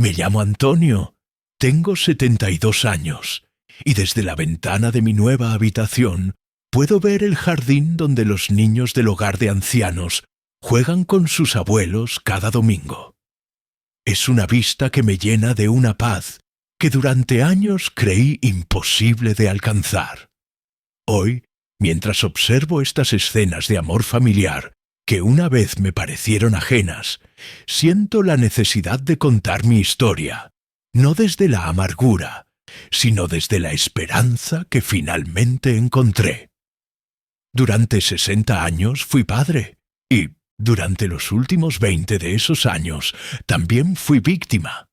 Me llamo Antonio, tengo 72 años, y desde la ventana de mi nueva habitación puedo ver el jardín donde los niños del hogar de ancianos juegan con sus abuelos cada domingo. Es una vista que me llena de una paz que durante años creí imposible de alcanzar. Hoy, mientras observo estas escenas de amor familiar que una vez me parecieron ajenas, siento la necesidad de contar mi historia, no desde la amargura, sino desde la esperanza que finalmente encontré. Durante 60 años fui padre y, durante los últimos 20 de esos años, también fui víctima.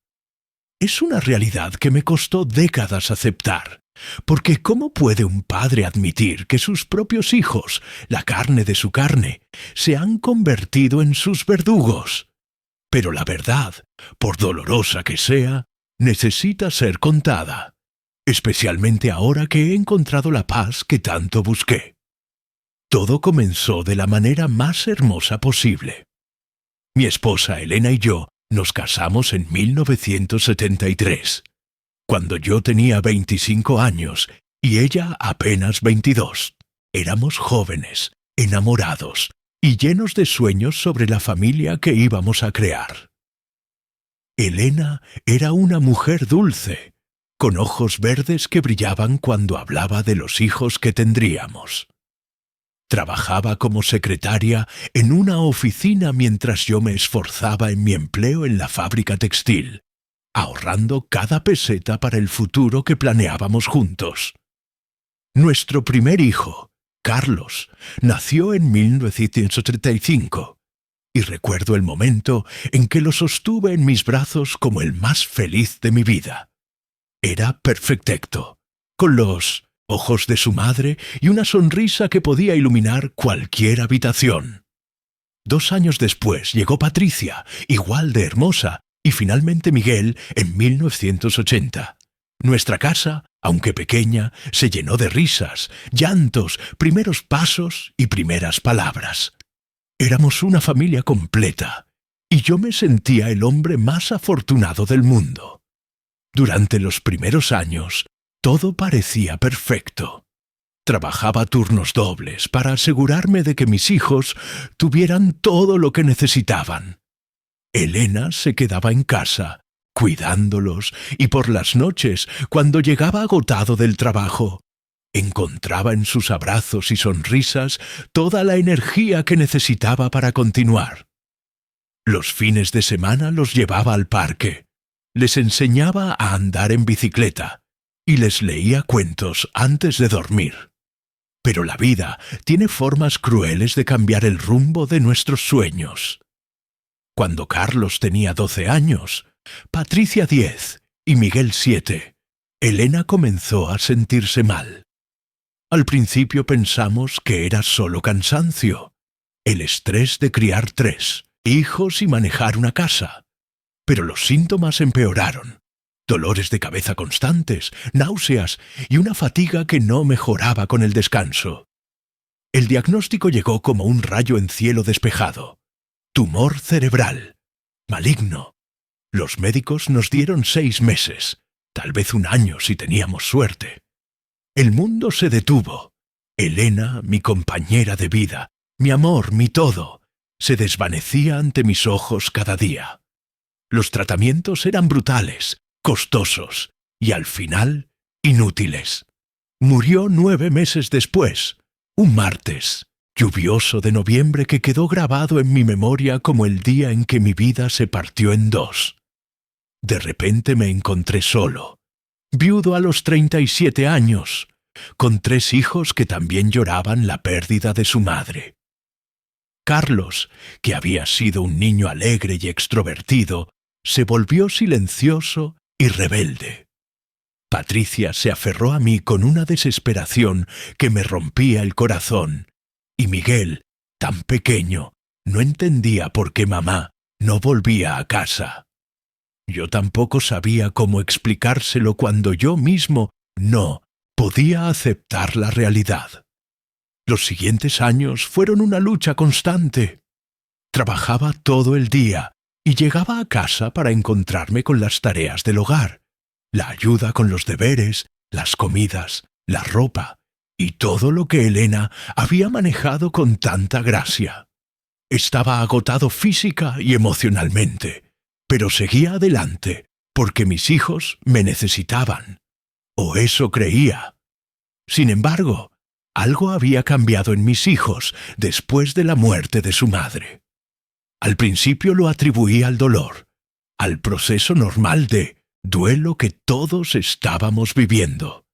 Es una realidad que me costó décadas aceptar, porque ¿cómo puede un padre admitir que sus propios hijos, la carne de su carne, se han convertido en sus verdugos? Pero la verdad, por dolorosa que sea, necesita ser contada, especialmente ahora que he encontrado la paz que tanto busqué. Todo comenzó de la manera más hermosa posible. Mi esposa Elena y yo nos casamos en 1973, cuando yo tenía 25 años y ella apenas 22. Éramos jóvenes, enamorados y llenos de sueños sobre la familia que íbamos a crear. Elena era una mujer dulce, con ojos verdes que brillaban cuando hablaba de los hijos que tendríamos. Trabajaba como secretaria en una oficina mientras yo me esforzaba en mi empleo en la fábrica textil, ahorrando cada peseta para el futuro que planeábamos juntos. Nuestro primer hijo, Carlos, nació en 1935, y recuerdo el momento en que lo sostuve en mis brazos como el más feliz de mi vida. Era perfecto, con los ojos de su madre y una sonrisa que podía iluminar cualquier habitación. 2 años después llegó Patricia, igual de hermosa, y finalmente Miguel en 1980. Nuestra casa, aunque pequeña, se llenó de risas, llantos, primeros pasos y primeras palabras. Éramos una familia completa, y yo me sentía el hombre más afortunado del mundo. Durante los primeros años, todo parecía perfecto. Trabajaba turnos dobles para asegurarme de que mis hijos tuvieran todo lo que necesitaban. Elena se quedaba en casa, cuidándolos, y por las noches, cuando llegaba agotado del trabajo, encontraba en sus abrazos y sonrisas toda la energía que necesitaba para continuar. Los fines de semana los llevaba al parque, les enseñaba a andar en bicicleta y les leía cuentos antes de dormir. Pero la vida tiene formas crueles de cambiar el rumbo de nuestros sueños. Cuando Carlos tenía 12 años, Patricia 10 y Miguel 7, Elena comenzó a sentirse mal. Al principio pensamos que era solo cansancio, el estrés de criar 3 hijos y manejar una casa. Pero los síntomas empeoraron. Dolores de cabeza constantes, náuseas y una fatiga que no mejoraba con el descanso. El diagnóstico llegó como un rayo en cielo despejado. Tumor cerebral. Maligno. Los médicos nos dieron 6 meses, tal vez 1 año si teníamos suerte. El mundo se detuvo. Elena, mi compañera de vida, mi amor, mi todo, se desvanecía ante mis ojos cada día. Los tratamientos eran brutales, costosos y al final inútiles. Murió 9 meses después, un martes lluvioso de noviembre que quedó grabado en mi memoria como el día en que mi vida se partió en 2. De repente me encontré solo, viudo a los 37 años, con 3 hijos que también lloraban la pérdida de su madre. Carlos, que había sido un niño alegre y extrovertido, se volvió silencioso y rebelde. Patricia se aferró a mí con una desesperación que me rompía el corazón, y Miguel, tan pequeño, no entendía por qué mamá no volvía a casa. Yo tampoco sabía cómo explicárselo cuando yo mismo no podía aceptar la realidad. Los siguientes años fueron una lucha constante. Trabajaba todo el día, y llegaba a casa para encontrarme con las tareas del hogar, la ayuda con los deberes, las comidas, la ropa y todo lo que Elena había manejado con tanta gracia. Estaba agotado física y emocionalmente, pero seguía adelante porque mis hijos me necesitaban, o eso creía. Sin embargo, algo había cambiado en mis hijos después de la muerte de su madre. Al principio lo atribuí al dolor, al proceso normal de duelo que todos estábamos viviendo.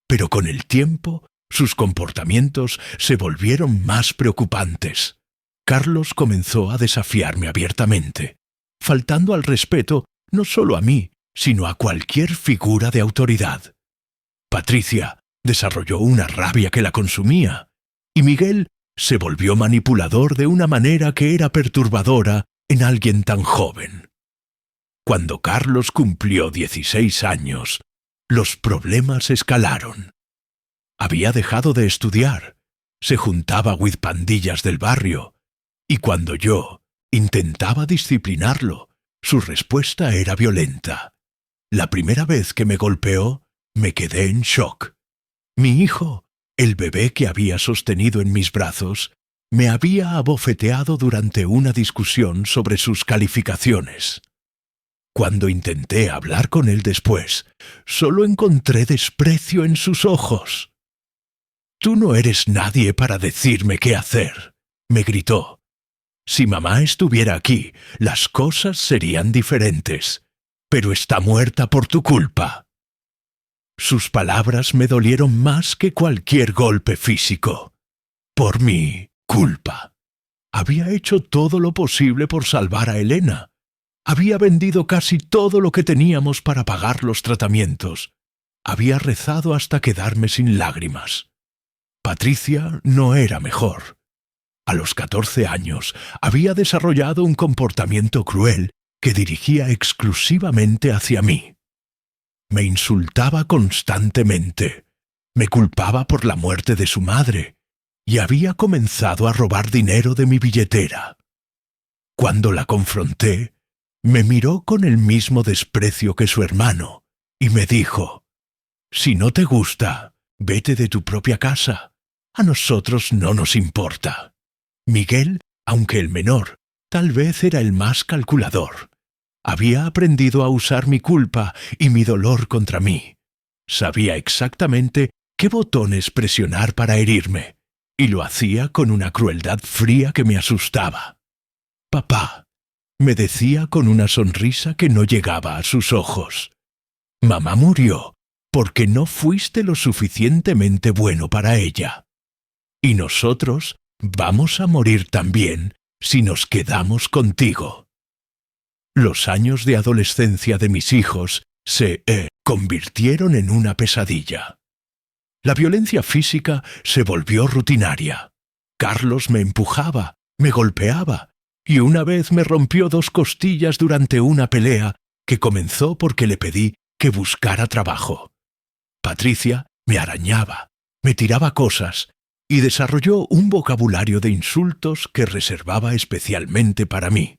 Pero con el tiempo, sus comportamientos se volvieron más preocupantes. Carlos comenzó a desafiarme abiertamente, faltando al respeto no solo a mí, sino a cualquier figura de autoridad. Patricia desarrolló una rabia que la consumía, y Miguel se volvió manipulador de una manera que era perturbadora en alguien tan joven. Cuando Carlos cumplió 16 años, los problemas escalaron. Había dejado de estudiar, se juntaba with pandillas del barrio, y cuando yo intentaba disciplinarlo, su respuesta era violenta. La primera vez que me golpeó, me quedé en shock. Mi hijo, el bebé que había sostenido en mis brazos, me había abofeteado durante una discusión sobre sus calificaciones. Cuando intenté hablar con él después, solo encontré desprecio en sus ojos. «Tú no eres nadie para decirme qué hacer», me gritó. «Si mamá estuviera aquí, las cosas serían diferentes, pero está muerta por tu culpa». Sus palabras me dolieron más que cualquier golpe físico. Por mi culpa. Había hecho todo lo posible por salvar a Elena. Había vendido casi todo lo que teníamos para pagar los tratamientos. Había rezado hasta quedarme sin lágrimas. Patricia no era mejor. A los 14 años había desarrollado un comportamiento cruel que dirigía exclusivamente hacia mí. Me insultaba constantemente, me culpaba por la muerte de su madre y había comenzado a robar dinero de mi billetera. Cuando la confronté, me miró con el mismo desprecio que su hermano y me dijo: «Si no te gusta, vete de tu propia casa. A nosotros no nos importa». Miguel, aunque el menor, tal vez era el más calculador. Había aprendido a usar mi culpa y mi dolor contra mí. Sabía exactamente qué botones presionar para herirme, y lo hacía con una crueldad fría que me asustaba. «Papá», me decía con una sonrisa que no llegaba a sus ojos, «mamá murió porque no fuiste lo suficientemente bueno para ella. Y nosotros vamos a morir también si nos quedamos contigo». Los años de adolescencia de mis hijos se convirtieron en una pesadilla. La violencia física se volvió rutinaria. Carlos me empujaba, me golpeaba, y una vez me rompió 2 costillas durante una pelea que comenzó porque le pedí que buscara trabajo. Patricia me arañaba, me tiraba cosas y desarrolló un vocabulario de insultos que reservaba especialmente para mí.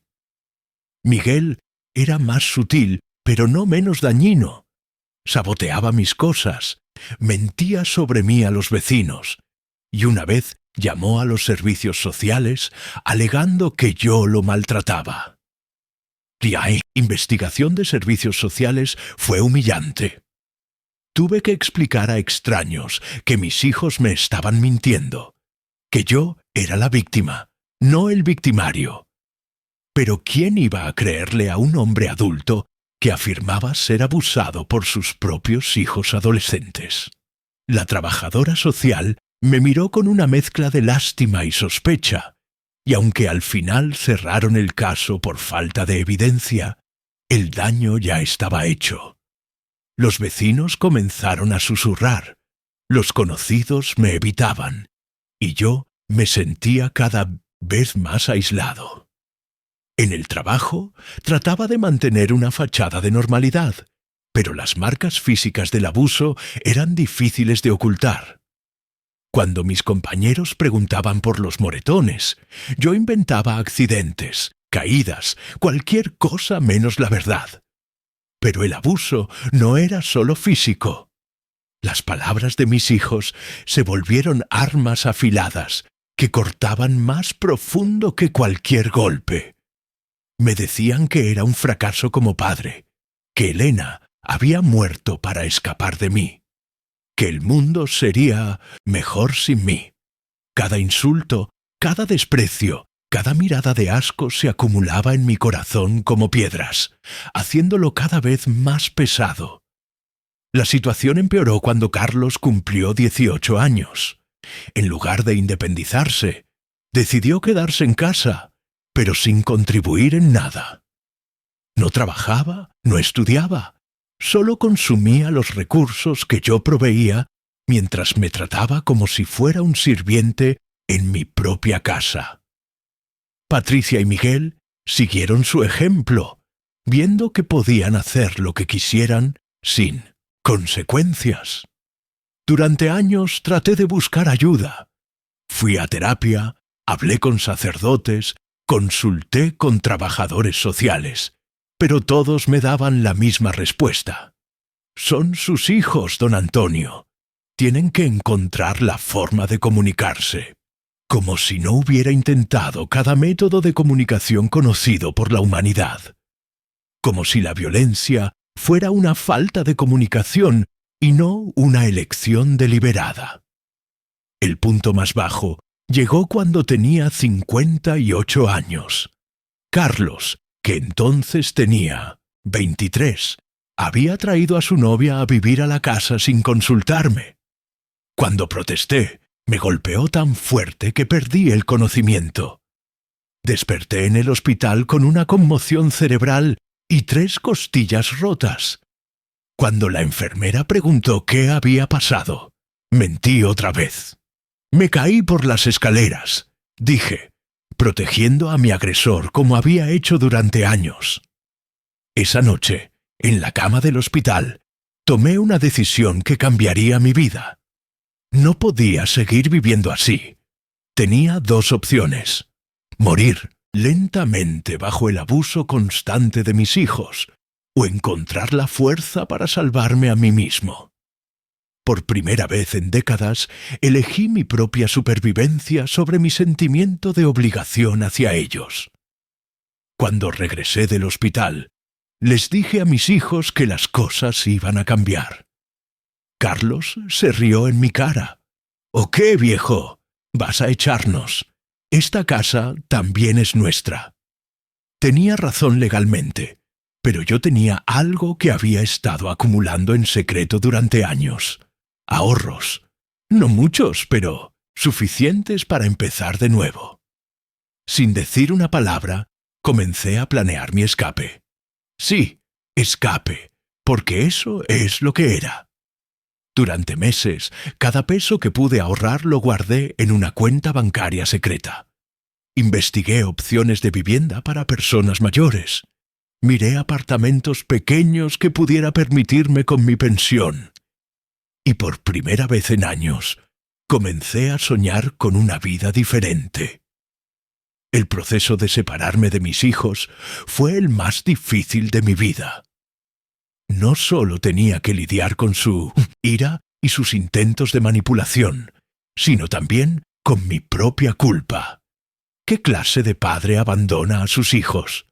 Miguel era más sutil, pero no menos dañino. Saboteaba mis cosas, mentía sobre mí a los vecinos, y una vez llamó a los servicios sociales alegando que yo lo maltrataba. La investigación de servicios sociales fue humillante. Tuve que explicar a extraños que mis hijos me estaban mintiendo, que yo era la víctima, no el victimario. Pero ¿quién iba a creerle a un hombre adulto que afirmaba ser abusado por sus propios hijos adolescentes? La trabajadora social me miró con una mezcla de lástima y sospecha, y aunque al final cerraron el caso por falta de evidencia, el daño ya estaba hecho. Los vecinos comenzaron a susurrar, los conocidos me evitaban, y yo me sentía cada vez más aislado. En el trabajo trataba de mantener una fachada de normalidad, pero las marcas físicas del abuso eran difíciles de ocultar. Cuando mis compañeros preguntaban por los moretones, yo inventaba accidentes, caídas, cualquier cosa menos la verdad. Pero el abuso no era solo físico. Las palabras de mis hijos se volvieron armas afiladas que cortaban más profundo que cualquier golpe. Me decían que era un fracaso como padre, que Elena había muerto para escapar de mí, que el mundo sería mejor sin mí. Cada insulto, cada desprecio, cada mirada de asco se acumulaba en mi corazón como piedras, haciéndolo cada vez más pesado. La situación empeoró cuando Carlos cumplió 18 años. En lugar de independizarse, decidió quedarse en casa, pero sin contribuir en nada. No trabajaba, no estudiaba, solo consumía los recursos que yo proveía mientras me trataba como si fuera un sirviente en mi propia casa. Patricia y Miguel siguieron su ejemplo, viendo que podían hacer lo que quisieran sin consecuencias. Durante años traté de buscar ayuda. Fui a terapia, hablé con sacerdotes, consulté con trabajadores sociales, pero todos me daban la misma respuesta. Son sus hijos, don Antonio. Tienen que encontrar la forma de comunicarse. Como si no hubiera intentado cada método de comunicación conocido por la humanidad. Como si la violencia fuera una falta de comunicación y no una elección deliberada. El punto más bajo llegó cuando tenía 58 años. Carlos, que entonces tenía 23, había traído a su novia a vivir a la casa sin consultarme. Cuando protesté, me golpeó tan fuerte que perdí el conocimiento. Desperté en el hospital con una conmoción cerebral y 3 costillas rotas. Cuando la enfermera preguntó qué había pasado, mentí otra vez. Me caí por las escaleras, dije, protegiendo a mi agresor como había hecho durante años. Esa noche, en la cama del hospital, tomé una decisión que cambiaría mi vida. No podía seguir viviendo así. Tenía 2 opciones: morir lentamente bajo el abuso constante de mis hijos, o encontrar la fuerza para salvarme a mí mismo. Por primera vez en décadas, elegí mi propia supervivencia sobre mi sentimiento de obligación hacia ellos. Cuando regresé del hospital, les dije a mis hijos que las cosas iban a cambiar. Carlos se rió en mi cara. «¿O qué, viejo? ¿Vas a echarnos? Esta casa también es nuestra». Tenía razón legalmente, pero yo tenía algo que había estado acumulando en secreto durante años. Ahorros. No muchos, pero suficientes para empezar de nuevo. Sin decir una palabra, comencé a planear mi escape. Sí, escape, porque eso es lo que era. Durante meses, cada peso que pude ahorrar lo guardé en una cuenta bancaria secreta. Investigué opciones de vivienda para personas mayores. Miré apartamentos pequeños que pudiera permitirme con mi pensión. Y por primera vez en años, comencé a soñar con una vida diferente. El proceso de separarme de mis hijos fue el más difícil de mi vida. No solo tenía que lidiar con su ira y sus intentos de manipulación, sino también con mi propia culpa. ¿Qué clase de padre abandona a sus hijos?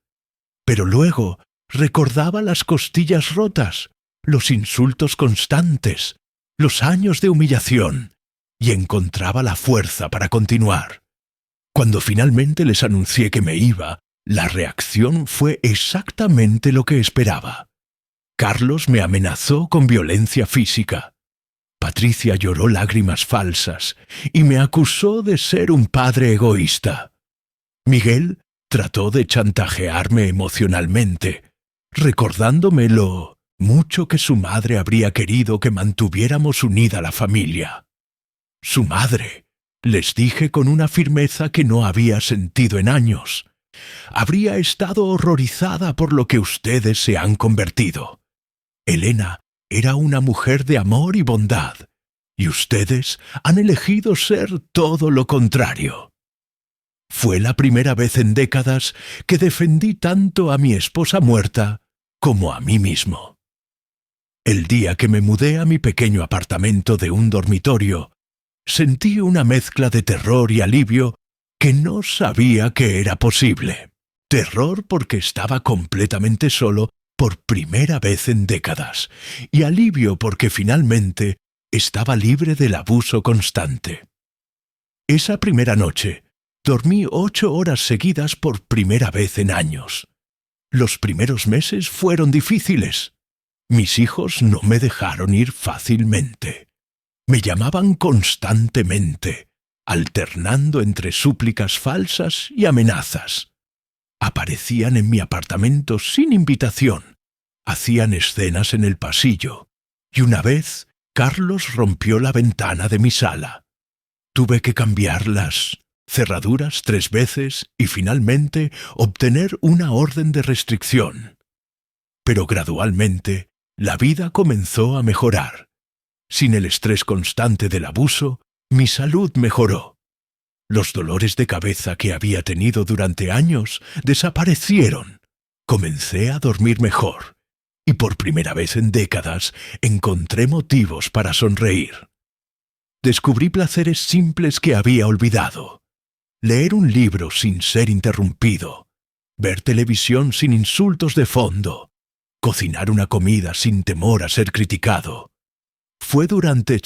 Pero luego recordaba las costillas rotas, los insultos constantes, los años de humillación, y encontraba la fuerza para continuar. Cuando finalmente les anuncié que me iba, la reacción fue exactamente lo que esperaba. Carlos me amenazó con violencia física. Patricia lloró lágrimas falsas y me acusó de ser un padre egoísta. Miguel trató de chantajearme emocionalmente, recordándome lo mucho que su madre habría querido que mantuviéramos unida la familia. Su madre, les dije con una firmeza que no había sentido en años, habría estado horrorizada por lo que ustedes se han convertido. Elena era una mujer de amor y bondad, y ustedes han elegido ser todo lo contrario. Fue la primera vez en décadas que defendí tanto a mi esposa muerta como a mí mismo. El día que me mudé a mi pequeño apartamento de un dormitorio, sentí una mezcla de terror y alivio que no sabía que era posible. Terror porque estaba completamente solo por primera vez en décadas, y alivio porque finalmente estaba libre del abuso constante. Esa primera noche, dormí 8 horas seguidas por primera vez en años. Los primeros meses fueron difíciles. Mis hijos no me dejaron ir fácilmente. Me llamaban constantemente, alternando entre súplicas falsas y amenazas. Aparecían en mi apartamento sin invitación, hacían escenas en el pasillo, y una vez Carlos rompió la ventana de mi sala. Tuve que cambiar las cerraduras 3 veces y finalmente obtener una orden de restricción. Pero gradualmente, la vida comenzó a mejorar. Sin el estrés constante del abuso, mi salud mejoró. Los dolores de cabeza que había tenido durante años desaparecieron. Comencé a dormir mejor, y por primera vez en décadas encontré motivos para sonreír. Descubrí placeres simples que había olvidado. Leer un libro sin ser interrumpido, ver televisión sin insultos de fondo, cocinar una comida sin temor a ser criticado. Fue durante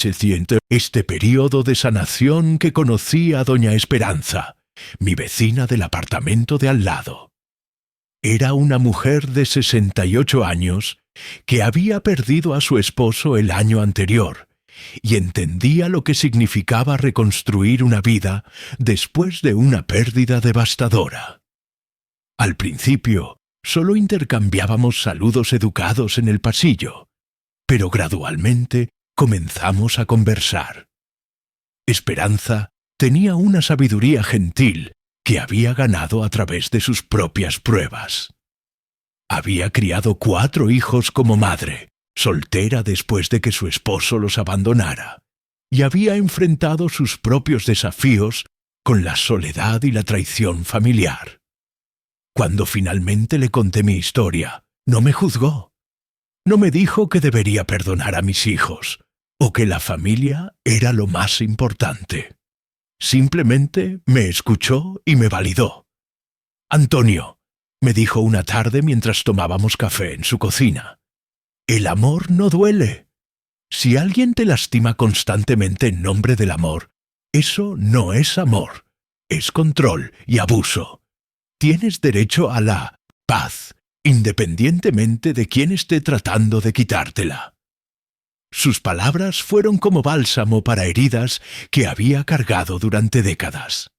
este período de sanación que conocí a doña Esperanza, mi vecina del apartamento de al lado. Era una mujer de 68 años que había perdido a su esposo el año anterior y entendía lo que significaba reconstruir una vida después de una pérdida devastadora. Al principio, solo intercambiábamos saludos educados en el pasillo, pero gradualmente comenzamos a conversar. Esperanza tenía una sabiduría gentil que había ganado a través de sus propias pruebas. Había criado 4 hijos como madre, soltera después de que su esposo los abandonara, y había enfrentado sus propios desafíos con la soledad y la traición familiar. Cuando finalmente le conté mi historia, no me juzgó. No me dijo que debería perdonar a mis hijos, o que la familia era lo más importante. Simplemente me escuchó y me validó. «Antonio», me dijo una tarde mientras tomábamos café en su cocina, «el amor no duele. Si alguien te lastima constantemente en nombre del amor, eso no es amor, es control y abuso. Tienes derecho a la paz, independientemente de quién esté tratando de quitártela». Sus palabras fueron como bálsamo para heridas que había cargado durante décadas.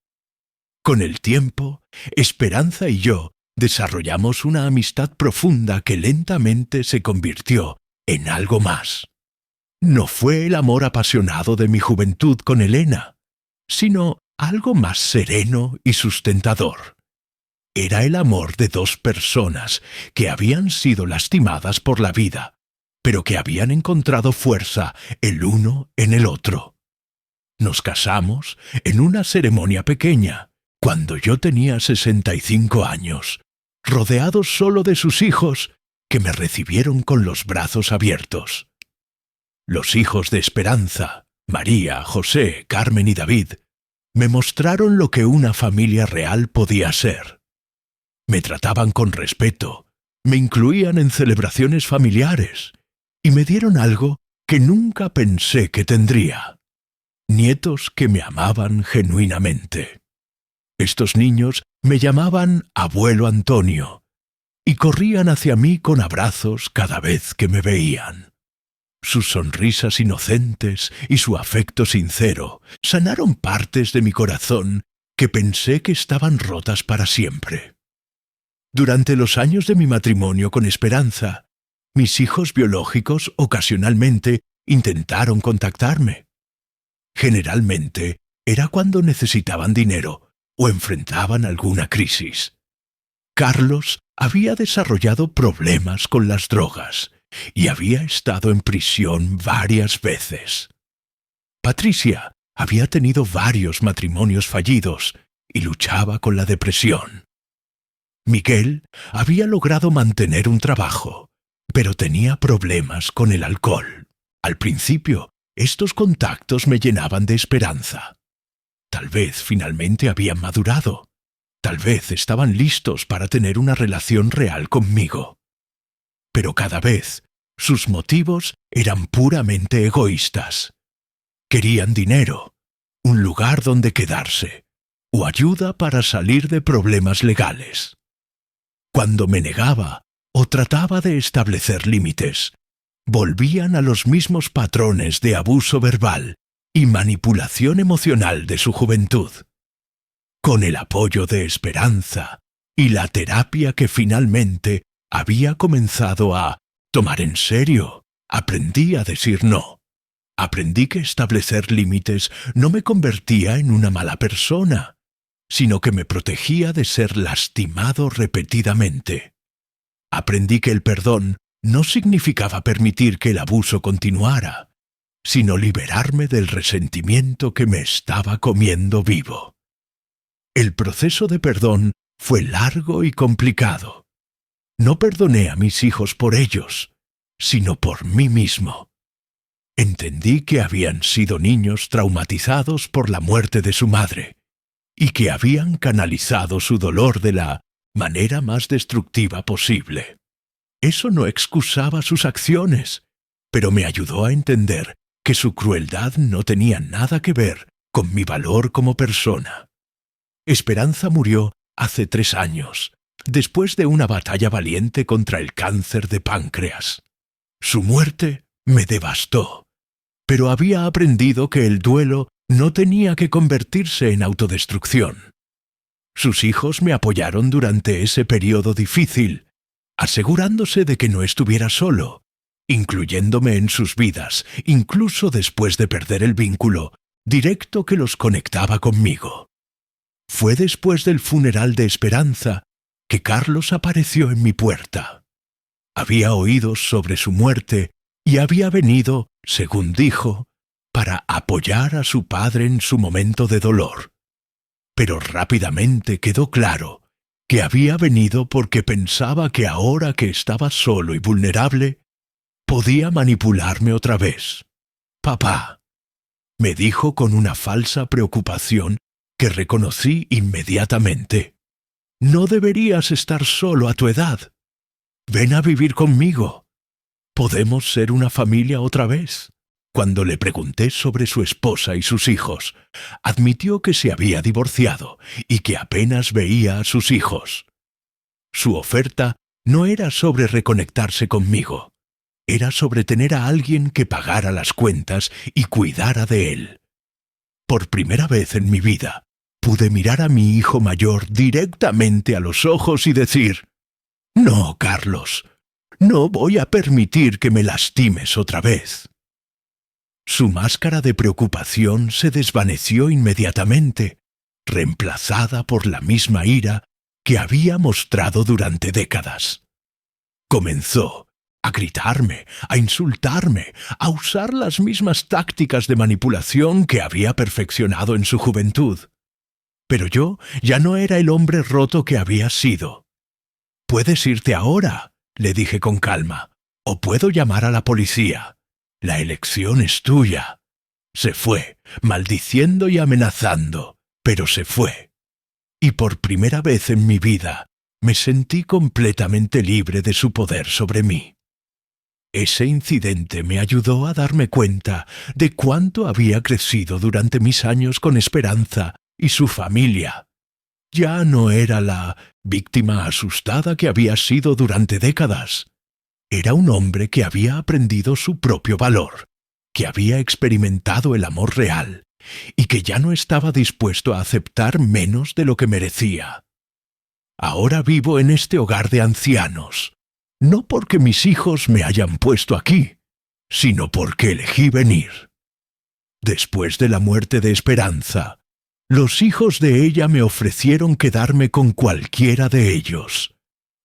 Con el tiempo, Esperanza y yo desarrollamos una amistad profunda que lentamente se convirtió en algo más. No fue el amor apasionado de mi juventud con Elena, sino algo más sereno y sustentador. Era el amor de 2 personas que habían sido lastimadas por la vida, pero que habían encontrado fuerza el uno en el otro. Nos casamos en una ceremonia pequeña, cuando yo tenía 65 años, rodeados solo de sus hijos, que me recibieron con los brazos abiertos. Los hijos de Esperanza, María, José, Carmen y David, me mostraron lo que una familia real podía ser. Me trataban con respeto, me incluían en celebraciones familiares, y me dieron algo que nunca pensé que tendría: nietos que me amaban genuinamente. Estos niños me llamaban Abuelo Antonio, y corrían hacia mí con abrazos cada vez que me veían. Sus sonrisas inocentes y su afecto sincero sanaron partes de mi corazón que pensé que estaban rotas para siempre. Durante los años de mi matrimonio con Esperanza, mis hijos biológicos ocasionalmente intentaron contactarme. Generalmente era cuando necesitaban dinero o enfrentaban alguna crisis. Carlos había desarrollado problemas con las drogas y había estado en prisión varias veces. Patricia había tenido varios matrimonios fallidos y luchaba con la depresión. Miguel había logrado mantener un trabajo, pero tenía problemas con el alcohol. Al principio, estos contactos me llenaban de esperanza. Tal vez finalmente habían madurado. Tal vez estaban listos para tener una relación real conmigo. Pero cada vez, sus motivos eran puramente egoístas. Querían dinero, un lugar donde quedarse, o ayuda para salir de problemas legales. Cuando me negaba o trataba de establecer límites, volvían a los mismos patrones de abuso verbal y manipulación emocional de su juventud. Con el apoyo de Esperanza y la terapia que finalmente había comenzado a tomar en serio, aprendí a decir no. Aprendí que establecer límites no me convertía en una mala persona, sino que me protegía de ser lastimado repetidamente. Aprendí que el perdón no significaba permitir que el abuso continuara, sino liberarme del resentimiento que me estaba comiendo vivo. El proceso de perdón fue largo y complicado. No perdoné a mis hijos por ellos, sino por mí mismo. Entendí que habían sido niños traumatizados por la muerte de su madre y que habían canalizado su dolor de la manera más destructiva posible. Eso no excusaba sus acciones, pero me ayudó a entender que su crueldad no tenía nada que ver con mi valor como persona. Esperanza murió hace 3 años, después de una batalla valiente contra el cáncer de páncreas. Su muerte me devastó, pero había aprendido que el duelo no tenía que convertirse en autodestrucción. Sus hijos me apoyaron durante ese periodo difícil, asegurándose de que no estuviera solo, incluyéndome en sus vidas, incluso después de perder el vínculo directo que los conectaba conmigo. Fue después del funeral de Esperanza que Carlos apareció en mi puerta. Había oído sobre su muerte y había venido, según dijo, para apoyar a su padre en su momento de dolor. Pero rápidamente quedó claro que había venido porque pensaba que ahora que estaba solo y vulnerable, podía manipularme otra vez. «Papá», me dijo con una falsa preocupación que reconocí inmediatamente. «No deberías estar solo a tu edad. Ven a vivir conmigo. Podemos ser una familia otra vez». Cuando le pregunté sobre su esposa y sus hijos, admitió que se había divorciado y que apenas veía a sus hijos. Su oferta no era sobre reconectarse conmigo, era sobre tener a alguien que pagara las cuentas y cuidara de él. Por primera vez en mi vida, pude mirar a mi hijo mayor directamente a los ojos y decir: «No, Carlos, no voy a permitir que me lastimes otra vez». Su máscara de preocupación se desvaneció inmediatamente, reemplazada por la misma ira que había mostrado durante décadas. Comenzó a gritarme, a insultarme, a usar las mismas tácticas de manipulación que había perfeccionado en su juventud. Pero yo ya no era el hombre roto que había sido. «Puedes irte ahora», le dije con calma, «o puedo llamar a la policía. La elección es tuya». Se fue, maldiciendo y amenazando, pero se fue. Y por primera vez en mi vida me sentí completamente libre de su poder sobre mí. Ese incidente me ayudó a darme cuenta de cuánto había crecido durante mis años con Esperanza y su familia. Ya no era la víctima asustada que había sido durante décadas. Era un hombre que había aprendido su propio valor, que había experimentado el amor real y que ya no estaba dispuesto a aceptar menos de lo que merecía. Ahora vivo en este hogar de ancianos, no porque mis hijos me hayan puesto aquí, sino porque elegí venir. Después de la muerte de Esperanza, los hijos de ella me ofrecieron quedarme con cualquiera de ellos,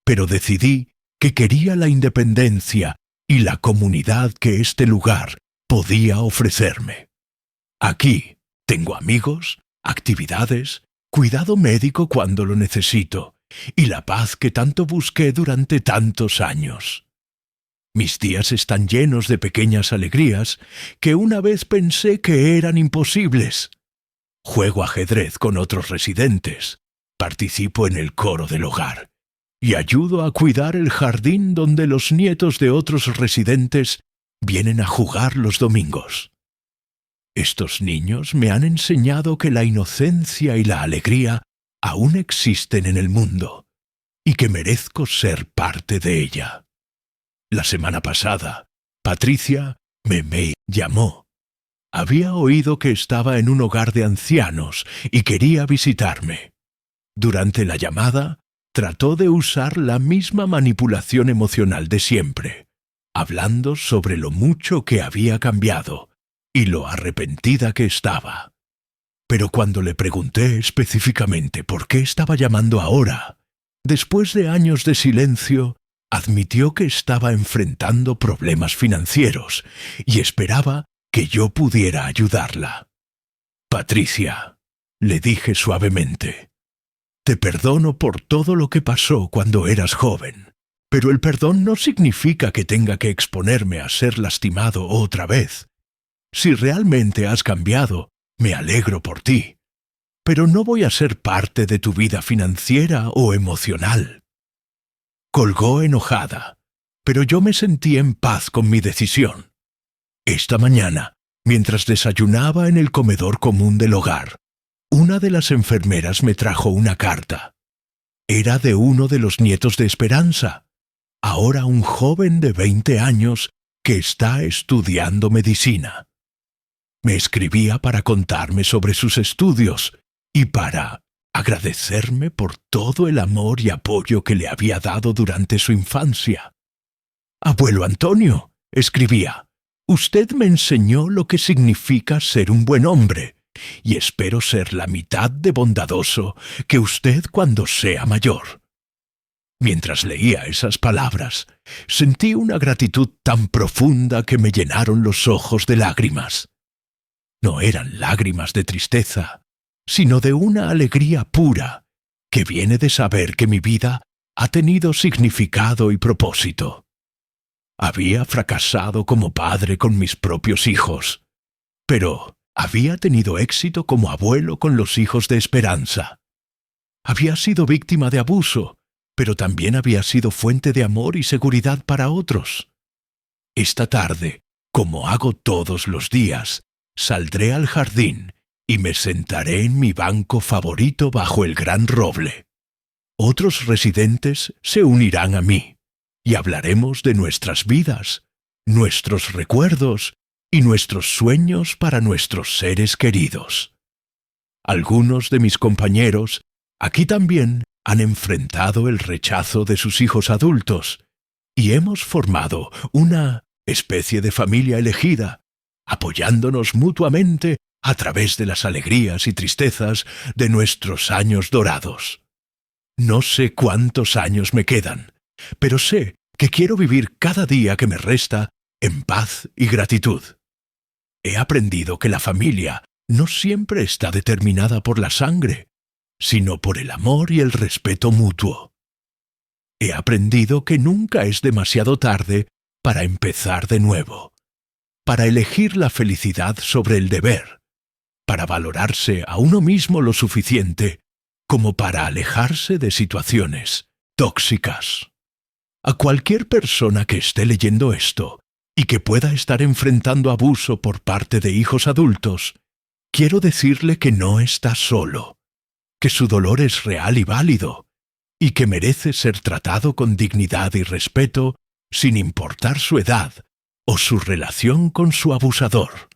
pero decidí que quería la independencia y la comunidad que este lugar podía ofrecerme. Aquí tengo amigos, actividades cuidado médico cuando lo necesito, y la paz que tanto busqué durante tantos años. Mis días están llenos de pequeñas alegrías que una vez pensé que eran imposibles. Juego ajedrez con otros residentes, participo en el coro del hogar y ayudo a cuidar el jardín donde los nietos de otros residentes vienen a jugar los domingos. Estos niños me han enseñado que la inocencia y la alegría aún existen en el mundo y que merezco ser parte de ella. La semana pasada, Patricia me llamó. Había oído que estaba en un hogar de ancianos y quería visitarme. Durante la llamada, trató de usar la misma manipulación emocional de siempre, hablando sobre lo mucho que había cambiado y lo arrepentida que estaba. Pero cuando le pregunté específicamente por qué estaba llamando ahora, después de años de silencio, admitió que estaba enfrentando problemas financieros y esperaba que yo pudiera ayudarla. Patricia, le dije suavemente, te perdono por todo lo que pasó cuando eras joven, pero el perdón no significa que tenga que exponerme a ser lastimado otra vez. Si realmente has cambiado, me alegro por ti, pero no voy a ser parte de tu vida financiera o emocional. Colgó enojada, pero yo me sentí en paz con mi decisión. Esta mañana, mientras desayunaba en el comedor común del hogar, una de las enfermeras me trajo una carta. Era de uno de los nietos de Esperanza, ahora un joven de 20 años que está estudiando medicina. Me escribía para contarme sobre sus estudios y para agradecerme por todo el amor y apoyo que le había dado durante su infancia. Abuelo Antonio, escribía, usted me enseñó lo que significa ser un buen hombre, y espero ser la mitad de bondadoso que usted cuando sea mayor. Mientras leía esas palabras, sentí una gratitud tan profunda que me llenaron los ojos de lágrimas. No eran lágrimas de tristeza, sino de una alegría pura que viene de saber que mi vida ha tenido significado y propósito. Había fracasado como padre con mis propios hijos, pero había tenido éxito como abuelo con los hijos de Esperanza. Había sido víctima de abuso, pero también había sido fuente de amor y seguridad para otros. Esta tarde, como hago todos los días, saldré al jardín y me sentaré en mi banco favorito bajo el gran roble. Otros residentes se unirán a mí y hablaremos de nuestras vidas, nuestros recuerdos y nuestros sueños para nuestros seres queridos. Algunos de mis compañeros aquí también han enfrentado el rechazo de sus hijos adultos y hemos formado una especie de familia elegida, apoyándonos mutuamente a través de las alegrías y tristezas de nuestros años dorados. No sé cuántos años me quedan, pero sé que quiero vivir cada día que me resta en paz y gratitud. He aprendido que la familia no siempre está determinada por la sangre, sino por el amor y el respeto mutuo. He aprendido que nunca es demasiado tarde para empezar de nuevo, para elegir la felicidad sobre el deber, para valorarse a uno mismo lo suficiente como para alejarse de situaciones tóxicas. A cualquier persona que esté leyendo esto y que pueda estar enfrentando abuso por parte de hijos adultos, quiero decirle que no está solo, que su dolor es real y válido, y que merece ser tratado con dignidad y respeto sin importar su edad o su relación con su abusador.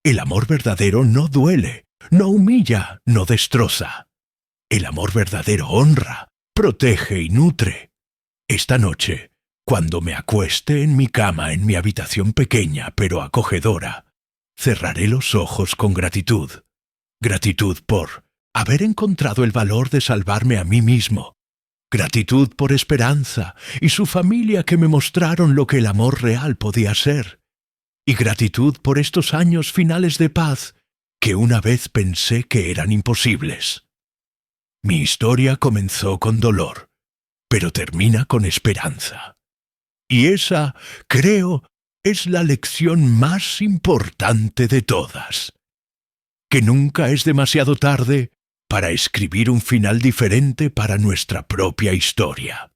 El amor verdadero no duele, no humilla, no destroza. El amor verdadero honra, protege y nutre. Esta noche, cuando me acueste en mi cama en mi habitación pequeña pero acogedora, cerraré los ojos con gratitud. Gratitud por haber encontrado el valor de salvarme a mí mismo. Gratitud por Esperanza y su familia que me mostraron lo que el amor real podía ser. Y gratitud por estos años finales de paz que una vez pensé que eran imposibles. Mi historia comenzó con dolor, pero termina con esperanza. Y esa, creo, es la lección más importante de todas. Que nunca es demasiado tarde para escribir un final diferente para nuestra propia historia.